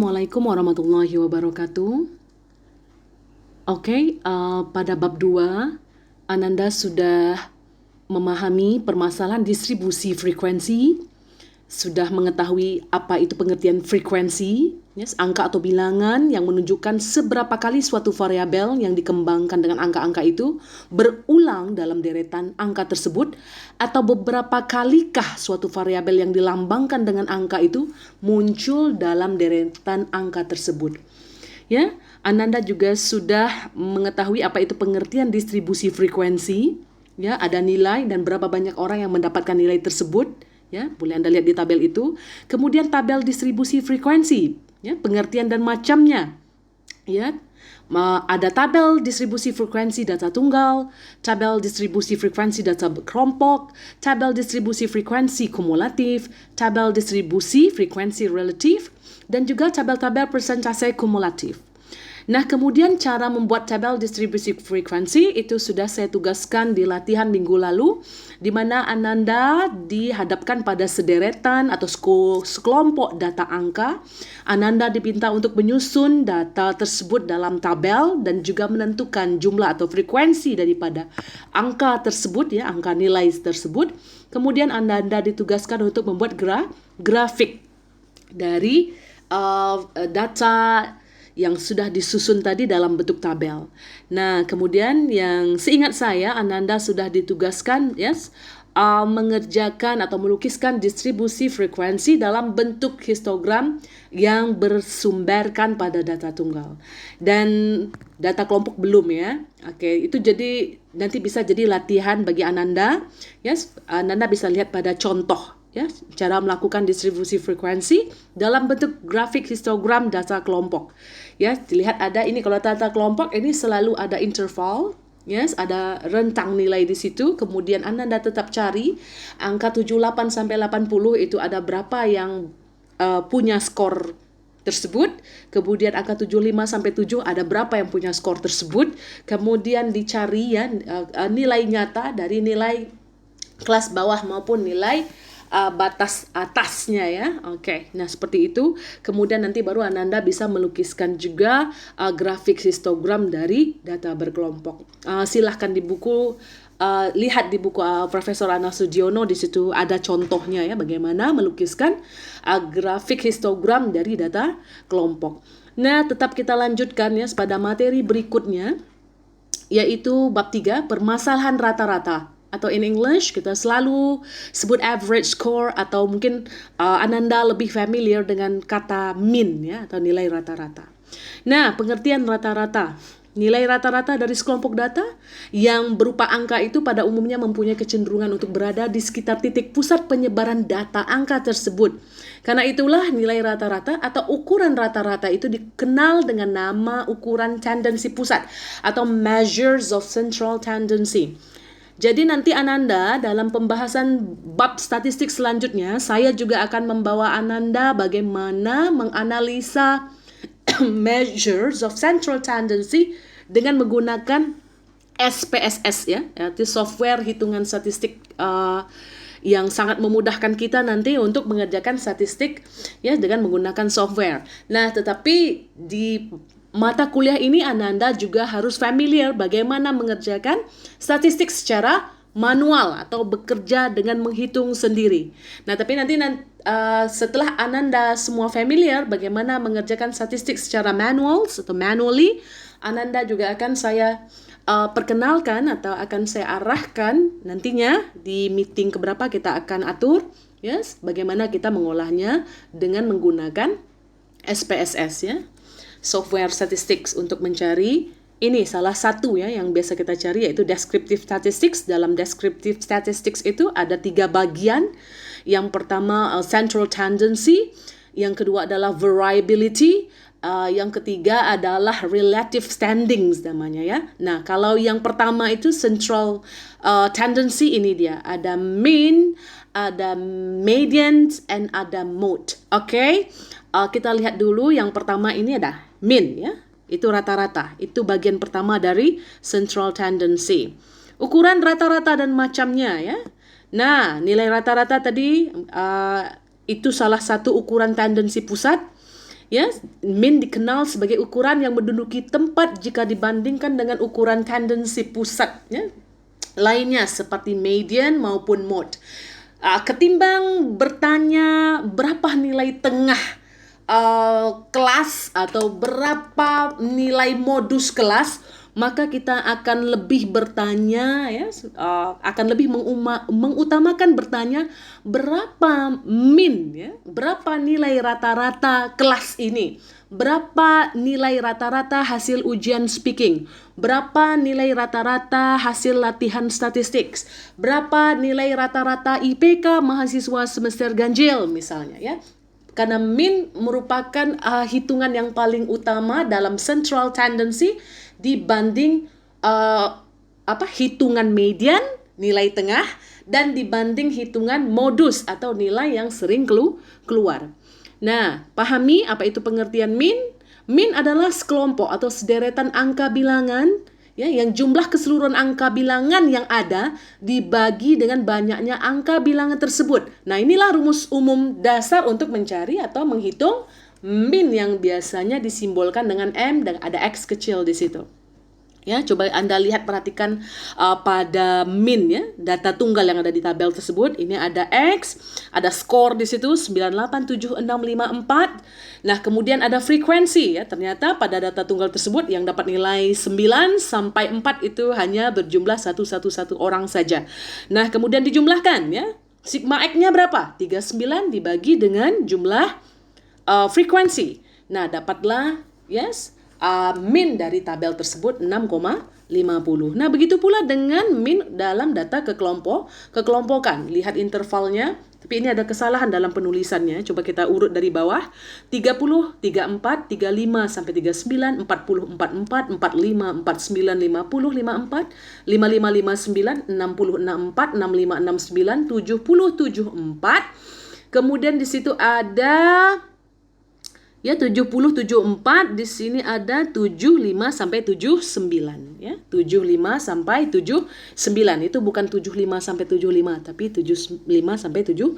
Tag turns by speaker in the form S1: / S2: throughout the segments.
S1: Assalamualaikum warahmatullahi wabarakatuh. Oke, pada bab 2, Ananda sudah memahami permasalahan distribusi frekuensi, sudah mengetahui apa itu pengertian frekuensi, yes, angka atau bilangan yang menunjukkan seberapa kali suatu variabel yang dikembangkan dengan angka-angka itu berulang dalam deretan angka tersebut, atau beberapa kalikah suatu variabel yang dilambangkan dengan angka itu muncul dalam deretan angka tersebut. Ya, Ananda juga sudah mengetahui apa itu pengertian distribusi frekuensi. Ya, ada nilai dan berapa banyak orang yang mendapatkan nilai tersebut. Ya, boleh Anda lihat di tabel itu. Kemudian tabel distribusi frekuensi, ya, pengertian dan macamnya. Ya, ada tabel distribusi frekuensi data tunggal, tabel distribusi frekuensi data kelompok, tabel distribusi frekuensi kumulatif, tabel distribusi frekuensi relatif, dan juga tabel-tabel persentase kumulatif. Nah, kemudian cara membuat tabel distribusi frekuensi itu sudah saya tugaskan di latihan minggu lalu, di mana Ananda dihadapkan pada sederetan atau sekelompok data angka. Ananda diminta untuk menyusun data tersebut dalam tabel dan juga menentukan jumlah atau frekuensi daripada angka tersebut, ya, angka nilai tersebut. Kemudian Ananda ditugaskan untuk membuat grafik dari data yang sudah disusun tadi dalam bentuk tabel. Nah, kemudian yang seingat saya, Ananda sudah ditugaskan, yes, mengerjakan atau melukiskan distribusi frekuensi dalam bentuk histogram yang bersumberkan pada data tunggal. Dan data kelompok belum, ya. Oke, itu jadi nanti bisa jadi latihan bagi Ananda. Yes, Ananda bisa lihat pada contoh, ya, cara melakukan distribusi frekuensi dalam bentuk grafik histogram data kelompok. Ya, dilihat ada ini, kalau data kelompok ini selalu ada interval, yes, ada rentang nilai di situ. Kemudian Anda tetap cari angka 78 sampai 80 itu ada berapa yang punya skor tersebut. Kemudian angka 75 sampai 7 ada berapa yang punya skor tersebut. Kemudian dicari, ya, nilai nyata dari nilai kelas bawah maupun nilai batas atasnya, ya. Oke, nah seperti itu. Kemudian nanti baru Ananda bisa melukiskan juga grafik histogram dari data berkelompok. Silahkan di buku, lihat di buku Profesor Ana Sugiono, di situ ada contohnya, ya, bagaimana melukiskan grafik histogram dari data kelompok. Nah, tetap kita lanjutkan, ya, pada materi berikutnya, yaitu bab 3, permasalahan rata-rata. Atau in English kita selalu sebut average score, atau mungkin Ananda lebih familiar dengan kata mean, ya, atau nilai rata-rata. Nah, pengertian rata-rata. Nilai rata-rata dari sekelompok data yang berupa angka itu pada umumnya mempunyai kecenderungan untuk berada di sekitar titik pusat penyebaran data angka tersebut. Karena itulah nilai rata-rata atau ukuran rata-rata itu dikenal dengan nama ukuran tendensi pusat atau measures of central tendency. Jadi nanti Ananda dalam pembahasan bab statistik selanjutnya, saya juga akan membawa Ananda bagaimana menganalisa measures of central tendency dengan menggunakan SPSS, ya, yaitu software hitungan statistik yang sangat memudahkan kita nanti untuk mengerjakan statistik, ya, dengan menggunakan software. Nah, tetapi di mata kuliah ini Ananda juga harus familiar bagaimana mengerjakan statistik secara manual atau bekerja dengan menghitung sendiri. Nah, tapi nanti setelah Ananda semua familiar bagaimana mengerjakan statistik secara manual atau manually, Ananda juga akan saya perkenalkan atau akan saya arahkan nantinya di meeting keberapa kita akan atur, yes, bagaimana kita mengolahnya dengan menggunakan SPSS, ya, software statistics untuk mencari. Ini salah satu, ya, yang biasa kita cari, yaitu descriptive statistics. Dalam descriptive statistics itu ada 3 bagian. Yang pertama central tendency, yang kedua adalah variability, yang ketiga adalah relative standings namanya, ya. Nah, kalau yang pertama itu central tendency, ini dia ada mean, ada median, and ada mode. Oke. Kita lihat dulu yang pertama ini ada mean, ya. Itu rata-rata. Itu bagian pertama dari central tendency. Ukuran rata-rata dan macamnya, ya. Nah, nilai rata-rata tadi itu salah satu ukuran tendensi pusat Ya, mean dikenal sebagai ukuran yang menduduki tempat jika dibandingkan dengan ukuran tendensi pusat, ya, lainnya seperti median maupun mode. Ketimbang bertanya berapa nilai tengah kelas atau berapa nilai modus kelas, maka kita akan lebih bertanya, ya, akan lebih mengutamakan bertanya berapa min, ya, berapa nilai rata-rata kelas ini, berapa nilai rata-rata hasil ujian speaking, berapa nilai rata-rata hasil latihan statistik, berapa nilai rata-rata IPK mahasiswa semester ganjil misalnya, ya. Karena min merupakan hitungan yang paling utama dalam central tendency dibanding hitungan median, nilai tengah, dan dibanding hitungan modus atau nilai yang sering keluar. Nah, pahami apa itu pengertian min? Min adalah sekelompok atau sederetan angka bilangan, ya, yang jumlah keseluruhan angka bilangan yang ada dibagi dengan banyaknya angka bilangan tersebut. Nah, inilah rumus umum dasar untuk mencari atau menghitung min yang biasanya disimbolkan dengan M dan ada X kecil di situ. Ya, coba Anda lihat, perhatikan pada min, ya, data tunggal yang ada di tabel tersebut. Ini ada X, ada skor di situ 987654. Nah, kemudian ada frekuensi, ya. Ternyata pada data tunggal tersebut yang dapat nilai 9 sampai 4 itu hanya berjumlah 111 orang saja. Nah, kemudian dijumlahkan, ya. Sigma X-nya berapa? 39 dibagi dengan jumlah frekuensi. Nah, dapatlah, yes, min dari tabel tersebut 6,50. Nah, begitu pula dengan min dalam data kekelompokan. Lihat intervalnya, tapi ini ada kesalahan dalam penulisannya. Coba kita urut dari bawah. 30, 34, 35 sampai 39, 40, 44, 45, 49, 50, 54, 55, 59, 60, 64, 65, 69, 70, 74. Kemudian di situ ada, ya, 70, 74, di sini ada 75 sampai 79, ya. 75 sampai 79. Itu bukan 75 sampai 75, tapi 75 sampai 79.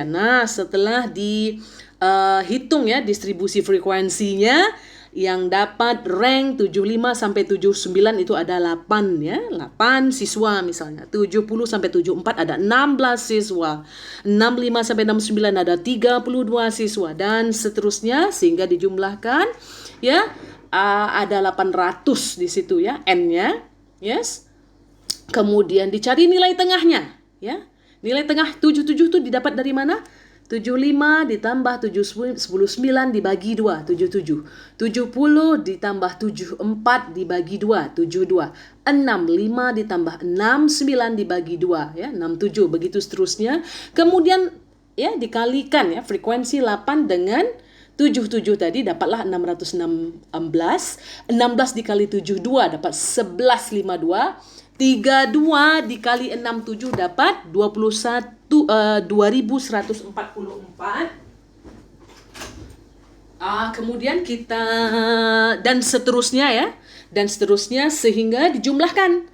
S1: Nah, setelah dihitung, ya, distribusi frekuensinya, yang dapat rank 75 sampai 79 itu ada 8, ya. 8 siswa misalnya. 70 sampai 74 ada 16 siswa. 65 sampai 69 ada 32 siswa dan seterusnya sehingga dijumlahkan, ya, ada 800 di situ, ya, N-nya. Yes. Kemudian dicari nilai tengahnya, ya. Nilai tengah 77 itu didapat dari mana? 75 ditambah 79 dibagi 2, 77. 70 ditambah 74 dibagi 2, 72. 65 ditambah 69 dibagi 2, ya, 67. Begitu seterusnya. Kemudian, ya, dikalikan, ya, frekuensi 8 dengan 77 tadi dapatlah 616. 16 dikali 72 dapat 1152. 32 dikali 67 dapat 2144. Kemudian kita dan seterusnya, ya. Dan seterusnya sehingga dijumlahkan.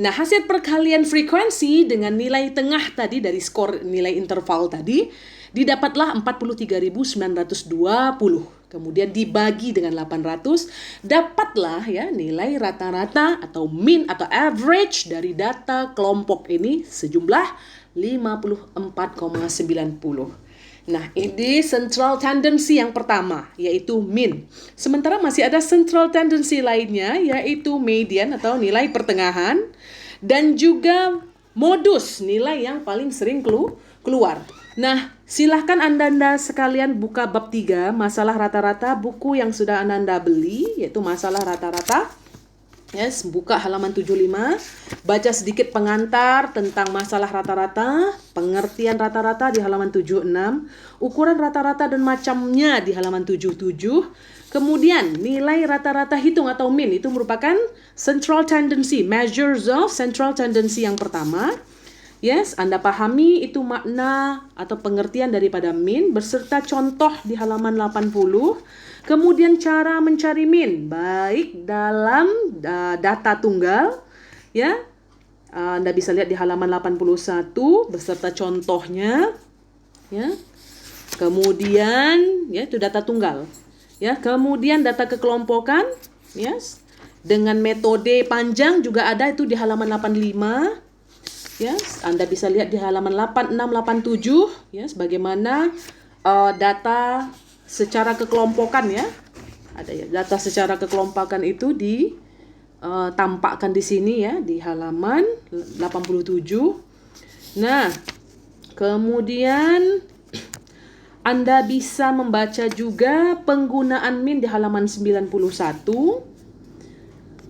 S1: Nah, hasil perkalian frekuensi dengan nilai tengah tadi dari skor nilai interval tadi didapatlah 43.920. Kemudian dibagi dengan 800, dapatlah, ya, nilai rata-rata atau min atau average dari data kelompok ini sejumlah 54,90. Nah, ini central tendency yang pertama, yaitu min. Sementara masih ada central tendency lainnya, yaitu median atau nilai pertengahan, dan juga modus, nilai yang paling sering keluar. Nah, silahkan Anda sekalian buka bab 3, masalah rata-rata, buku yang sudah Anda beli, yaitu masalah rata-rata. Yes, buka halaman 75, baca sedikit pengantar tentang masalah rata-rata, pengertian rata-rata di halaman 76, ukuran rata-rata dan macamnya di halaman 77. Kemudian nilai rata-rata hitung atau min itu merupakan central tendency, measures of central tendency yang pertama. Yes, Anda pahami itu makna atau pengertian daripada min beserta contoh di halaman 80. Kemudian cara mencari min baik dalam data tunggal, ya. Anda bisa lihat di halaman 81 beserta contohnya, ya. Kemudian, ya, itu data tunggal. Ya, kemudian data kekelompokan, yes. Dengan metode panjang juga ada itu di halaman 85. Yes, Anda bisa lihat di halaman 86, 87, yes, bagaimana data secara kekelompokan ya. Ada ya, data secara kekelompokan itu ditampakkan di sini ya, di halaman 87. Nah, kemudian Anda bisa membaca juga penggunaan min di halaman 91.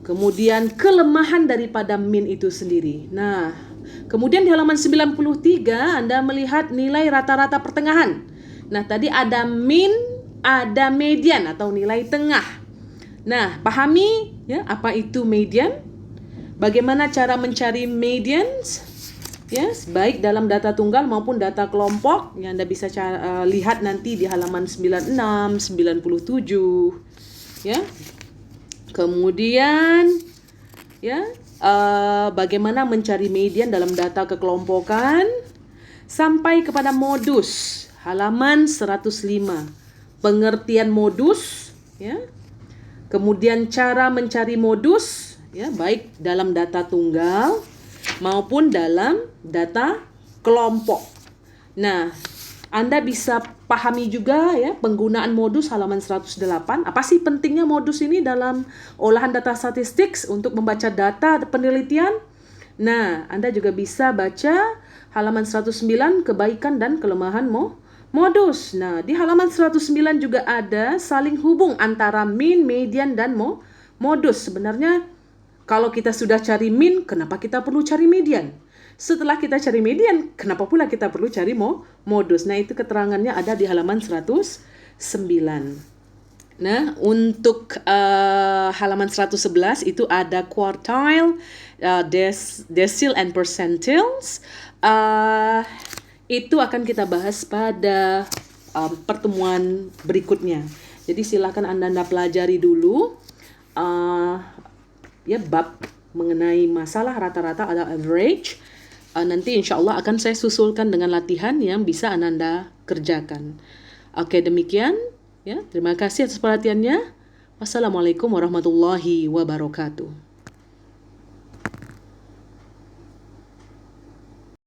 S1: Kemudian kelemahan daripada min itu sendiri. Nah, kemudian di halaman 93 Anda melihat nilai rata-rata pertengahan. Nah, tadi ada min, ada median atau nilai tengah. Nah, pahami ya apa itu median? Bagaimana cara mencari medians? Yes, baik dalam data tunggal maupun data kelompok yang Anda bisa lihat nanti di halaman 96, 97. Ya. Kemudian ya, bagaimana mencari median dalam data kekelompokan sampai kepada modus halaman 105. Pengertian modus ya. Kemudian cara mencari modus ya, baik dalam data tunggal maupun dalam data kelompok. Nah, Anda bisa pahami juga ya penggunaan modus halaman 108. Apa sih pentingnya modus ini dalam olahan data statistik untuk membaca data penelitian? Nah, Anda juga bisa baca halaman 109 kebaikan dan kelemahan modus. Nah, di halaman 109 juga ada saling hubung antara min, median, dan modus. Sebenarnya kalau kita sudah cari min, kenapa kita perlu cari median? Setelah kita cari median, kenapa pula kita perlu cari modus? Nah, itu keterangannya ada di halaman 109. Nah, untuk halaman 111 itu ada quartile, decile, and percentiles. Itu akan kita bahas pada pertemuan berikutnya. Jadi silakan Anda pelajari dulu ya bab mengenai masalah rata-rata atau average. Nanti insya Allah akan saya susulkan dengan latihan yang bisa Anda kerjakan. Oke, demikian. Ya, terima kasih atas perhatiannya. Wassalamualaikum warahmatullahi wabarakatuh.